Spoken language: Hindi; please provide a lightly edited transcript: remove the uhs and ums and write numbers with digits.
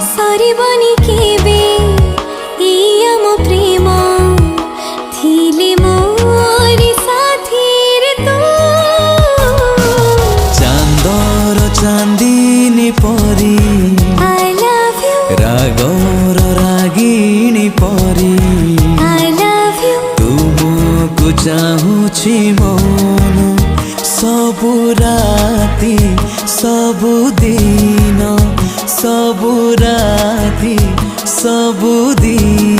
सरिबनी केबे ई आम प्रेम थिले मोरी साथी रे तू चांदर चांदीनी परी आई लव यू रागर रागिणी परी आई लव यू तुमको चाहूछि मन सबु राती सबु दिन सबु राती सबु दिन।